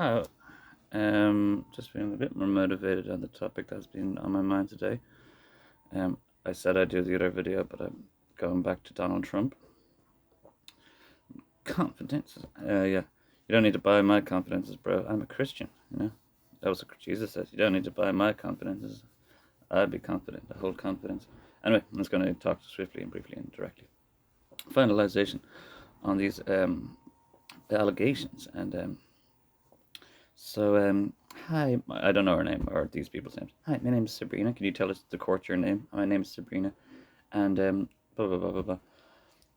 How? Just feeling a bit more motivated on the topic that's been on my mind today. Um, I said I'd do the other video, but I'm going back to Donald Trump. Confidence. Yeah. You don't need to buy my confidences, bro. I'm a Christian, you know? That was what Jesus says. You don't need to buy my confidences. I'd be confident. I hold confidence. Anyway, I'm just going to talk swiftly and briefly and directly. Finalization on these allegations. So, hi, I don't know her name or these people's names. Hi, my name is Sabrina. Can you tell us the court your name? My name is Sabrina. And, blah, blah, blah, blah,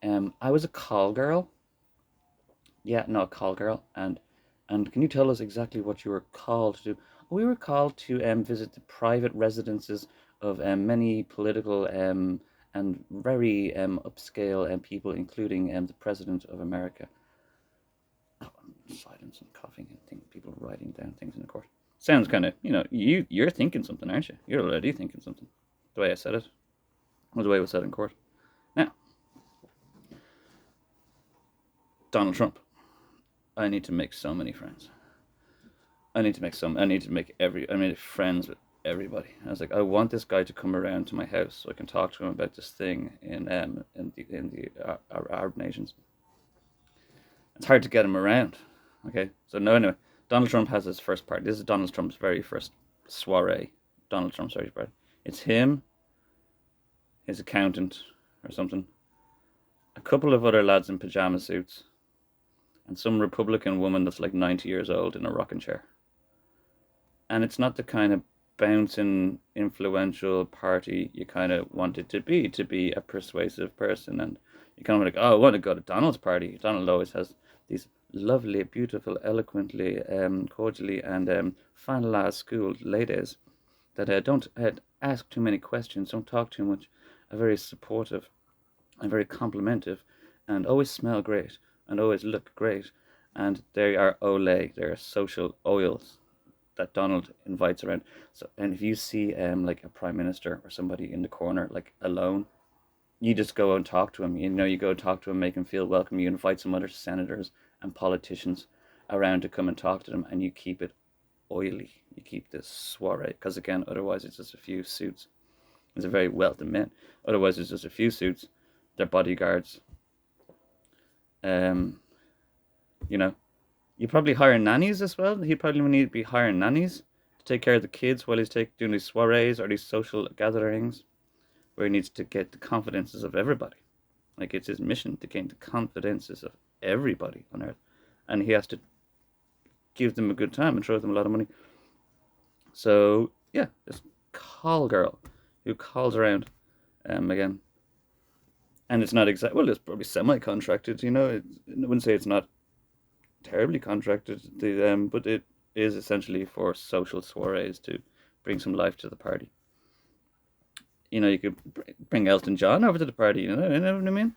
blah. I was a call girl. Yeah, no, a call girl. And can you tell us exactly what you were called to do? We were called to visit the private residences of many political and very upscale people, including the President of America. Oh, silence and coughing and people writing down things in the court. Sounds kind of, you're thinking something, aren't you? You're already thinking something. The way I said it, or the way it was said in court. Now, Donald Trump. I need to make so many friends. I need to make friends with everybody. I was like, I want this guy to come around to my house so I can talk to him about this thing in the Arab nations. It's hard to get him around. Okay, so no, anyway, Donald Trump has his first party. This is Donald Trump's very first soiree. Donald Trump's very party. It's him, his accountant or something, a couple of other lads in pajama suits, and some Republican woman that's like 90 years old in a rocking chair. And it's not the kind of bouncing, influential party you kind of want it to be a persuasive person. And you kind of like, oh, I want to go to Donald's party. Donald always has these lovely, beautiful, eloquently, cordially, and finalized schooled ladies that don't ask too many questions, don't talk too much, are very supportive and very complimentive, and always smell great and always look great. And they are Olay, they're social oils that Donald invites around. So, and if you see like a prime minister or somebody in the corner, like alone, you just go and talk to him. You go and talk to him, make him feel welcome. You invite some other senators and politicians around to come and talk to them, and you keep it oily. You keep this soiree, because again, otherwise it's just a few suits. It's a very wealthy man. Otherwise, it's just a few suits. They're bodyguards. You know, you probably hire nannies as well. He probably need to be hiring nannies to take care of the kids while he's doing these soirees or these social gatherings, where he needs to get the confidences of everybody. Like, it's his mission to gain the confidences of everybody on earth, and he has to give them a good time and throw them a lot of money. So yeah, this call girl who calls around again, and it's not exact. Well, it's probably semi-contracted. I wouldn't say it's not terribly contracted. But it is essentially for social soirees to bring some life to the party. You could bring Elton John over to the party. You know what I mean?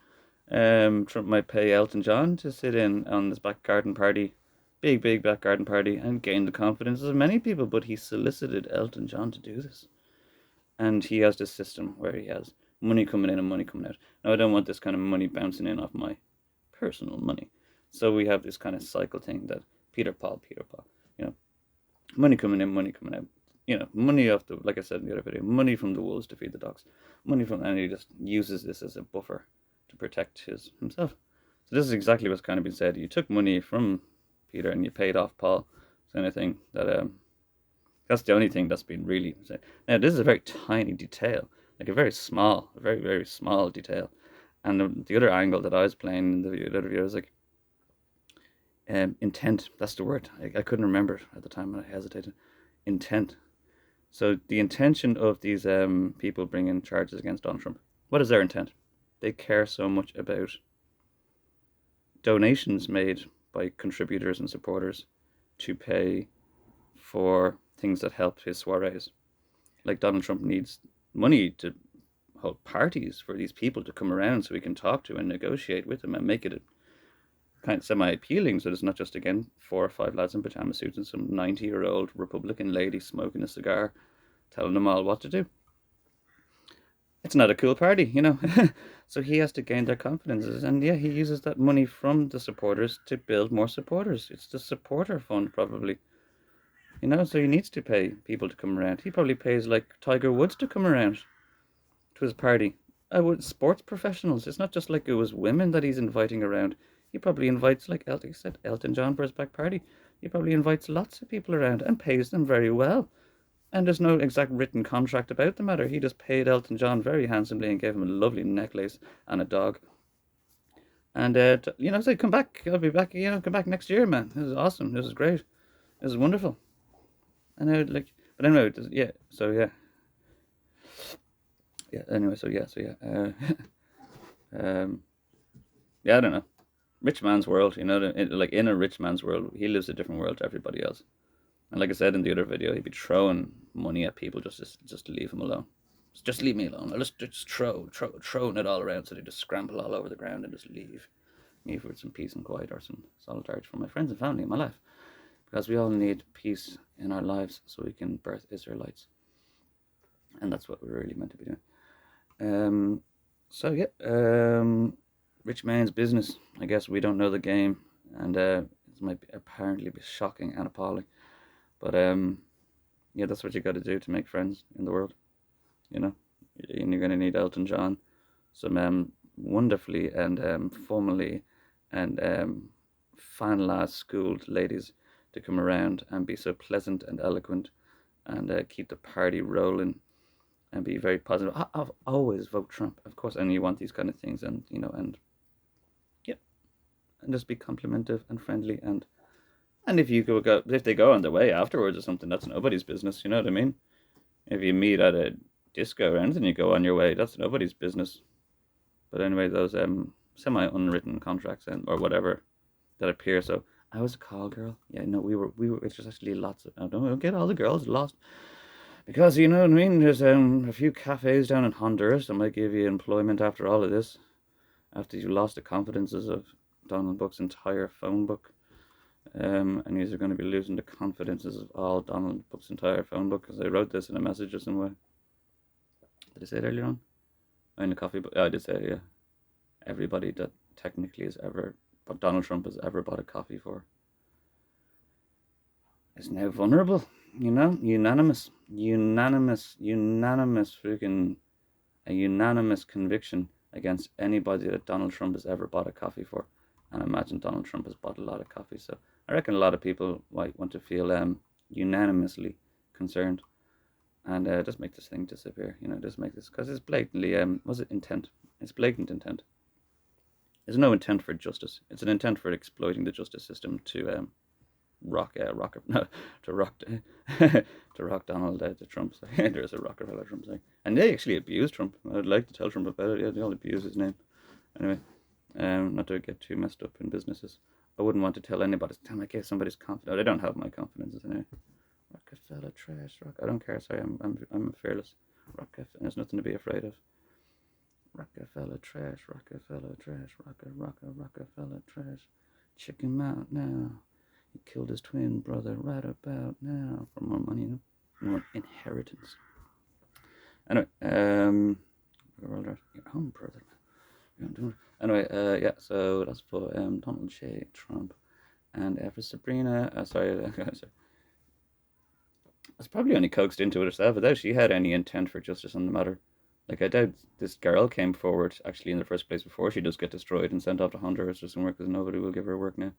Trump might pay Elton John to sit in on this back garden party, big back garden party, and gain the confidence of many people. But he solicited Elton John to do this, and he has this system where he has money coming in and money coming out. Now, I don't want this kind of money bouncing in off my personal money, so we have this kind of cycle thing that Peter Paul, money coming in, money coming out. Money off the, like I said in the other video, money from the wolves to feed the dogs, and he just uses this as a buffer to protect himself. So this is exactly what's kind of been said. You took money from Peter and you paid off Paul. Kind of thing that's the only thing that's been really said. Now, this is a very tiny detail, like a very very small detail. And the other angle that I was playing in the other video was like, intent. That's the word. I couldn't remember it at the time and I hesitated. Intent. So the intention of these people bringing charges against Donald Trump, what is their intent? They care so much about donations made by contributors and supporters to pay for things that help his soirees. Like, Donald Trump needs money to hold parties for these people to come around so we can talk to and negotiate with them and make it kind of semi-appealing, so it's not just, again, 4 or 5 lads in pajama suits and some 90-year-old Republican lady smoking a cigar telling them all what to do. It's not a cool party, you know. So he has to gain their confidences, and yeah, he uses that money from the supporters to build more supporters. It's the supporter fund, probably, you know. So he needs to pay people to come around. He probably pays like Tiger Woods to come around to his party. I would sports professionals. It's not just like it was women that he's inviting around. He probably invites, like Elton said, Elton John for his back party. He probably invites lots of people around and pays them very well. And there's no exact written contract about the matter. He just paid Elton John very handsomely and gave him a lovely necklace and a dog. And you know, say come back. I'll be back. You know, come back next year, man. This is awesome. This is great. This is wonderful. And I would like, but anyway, yeah. So yeah, yeah. Anyway, so yeah. Yeah. I don't know. Rich man's world. You know, like in a rich man's world, he lives a different world to everybody else. And like I said in the other video, he'd be throwing money at people just to leave him alone. Just leave me alone. I'll just throwing it all around so they just scramble all over the ground and just leave me for some peace and quiet or some solidarity from my friends and family in my life. Because we all need peace in our lives so we can birth Israelites. And that's what we're really meant to be doing. So yeah, rich man's business. I guess we don't know the game, and it might apparently be shocking and appalling. But yeah, that's what you got to do to make friends in the world, you know. And you're gonna need Elton John, some wonderfully and formally and fan schooled ladies to come around and be so pleasant and eloquent and keep the party rolling and be very positive. I've always vote Trump, of course, and you want these kind of things, and you know, and yeah, and just be complimentive and friendly, and if they go on their way afterwards or something, that's nobody's business. You know what I mean? If you meet at a disco or anything, you go on your way. That's nobody's business. But anyway, those semi-unwritten contracts and or whatever that appear. So I was a call girl. Yeah, no, we were. It's just actually lots of. I don't get all the girls lost because you know what I mean. There's a few cafes down in Honduras that might give you employment after all of this. After you lost the confidences of Donald Buck's entire phone book. And you're going to be losing the confidences of all Donald Buck's entire phone book because I wrote this in a message or somewhere. Did I say it earlier on? In the coffee book? Yeah, I did say it, yeah. Everybody that technically has ever, what Donald Trump has ever bought a coffee for is now vulnerable, you know? Unanimous freaking, a unanimous conviction against anybody that Donald Trump has ever bought a coffee for. And I imagine Donald Trump has bought a lot of coffee, so I reckon a lot of people might want to feel unanimously concerned and just make this thing disappear. You know, just make this because it's blatantly was it intent? It's blatant intent. There's no intent for justice. It's an intent for exploiting the justice system to to rock Donald to Trump. So, there's a Rockefeller Trump thing, and they actually abused Trump. I'd like to tell Trump about it. Yeah, they all abuse his name. Anyway. Not to get too messed up in businesses. I wouldn't want to tell anybody. Damn, I gave somebody's confidence. They don't have my confidences anyway. Rockefeller trash. I don't care. Sorry, I'm fearless. Rockefeller. There's nothing to be afraid of. Rockefeller trash. Rockefeller trash. Rockefeller trash. Check him out now. He killed his twin brother right about now for more money, you know, more inheritance. Anyway, we're all right. Your own brother. Anyway, yeah, so that's for Donald J. Trump. And for Sabrina, sorry, that's probably only coaxed into it herself. I doubt she had any intent for justice on the matter. Like, I doubt this girl came forward actually in the first place before she does get destroyed and sent off to Honduras or somewhere because nobody will give her work now.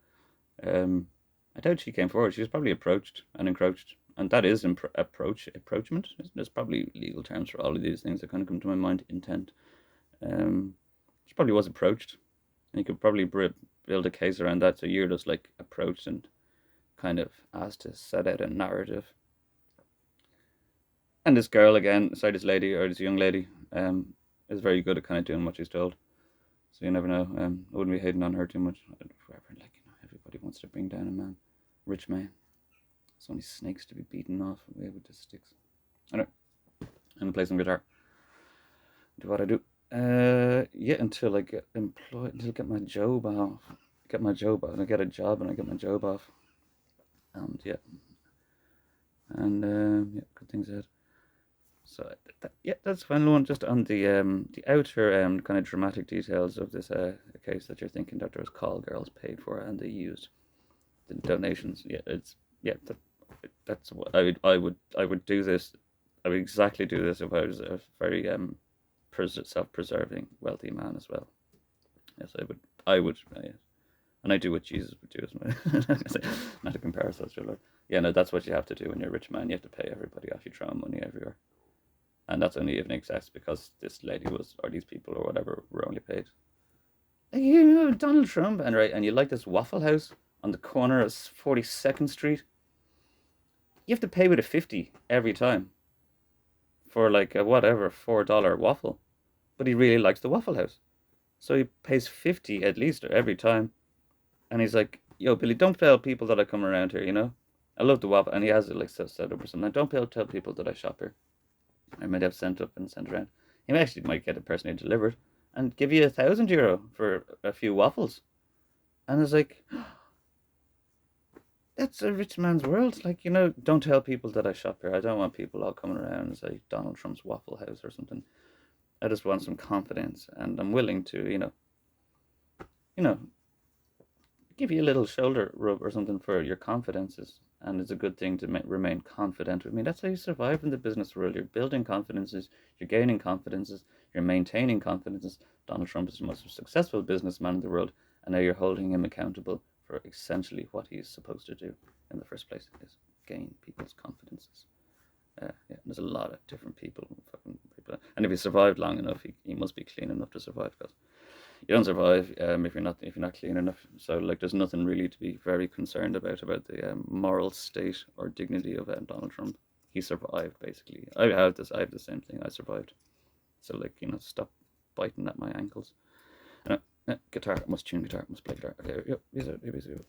I doubt she came forward. She was probably approached and encroached. And that is approachment. There's probably legal terms for all of these things that kind of come to my mind. Intent. She probably was approached, and you could probably build a case around that. So you're just like approached and kind of asked to set out a narrative. And this girl again, sorry, this lady or this young lady, is very good at kind of doing what she's told. So you never know. I wouldn't be hating on her too much. Forever, like, you know, everybody wants to bring down a man, rich man. It's only snakes to be beaten off away with the sticks. Anyway, I'm gonna play some guitar. Do what I do. Yeah, until I get employed, until I get my job off. Get my job off, and I get a job, and I get my job off. And yeah, and yeah, good things ahead. So yeah, that's the final one. Just on the outer kind of dramatic details of this case that you're thinking that there was call girls paid for and they used the donations. Yeah, it's yeah that's what I would do this. I would exactly do this if I was a very self-preserving wealthy man as well. Yes, I would. Yeah. And I do what Jesus would do, not to compare ourselves to Lord. Yeah, no, that's what you have to do when you're a rich man. You have to pay everybody off. You throw money everywhere, and that's only even excess because this lady was, or these people, or whatever, were only paid. Like, you know, Donald Trump, and right, and you like this Waffle House on the corner of 42nd Street. You have to pay with a 50 every time for like a whatever $4 waffle, but he really likes the Waffle House, so he pays 50 at least every time. And he's like, "Yo, Billy, don't tell people that I come around here. You know, I love the waffle." And he has it like set up or something. Don't tell people that I shop here. I might have sent up and sent around. He actually might get it personally delivered and give you €1,000 for a few waffles. And it's like, that's a rich man's world. Like, you know, don't tell people that I shop here. I don't want people all coming around and say Donald Trump's Waffle House or something. I just want some confidence, and I'm willing to, you know, give you a little shoulder rub or something for your confidences. And it's a good thing to remain confident. I mean, that's how you survive in the business world. You're building confidences, you're gaining confidences, you're maintaining confidences. Donald Trump is the most successful businessman in the world, and now you're holding him accountable for essentially what he's supposed to do in the first place, is gain people's confidences. Yeah, there's a lot of different fucking people, and if he survived long enough, he must be clean enough to survive. Because you don't survive if you're not clean enough. So like, there's nothing really to be very concerned about the moral state or dignity of Donald Trump. He survived basically. I have the same thing. I survived. So like, stop biting at my ankles. Guitar. I must tune guitar. I must play guitar. Okay. Yep. Here's it.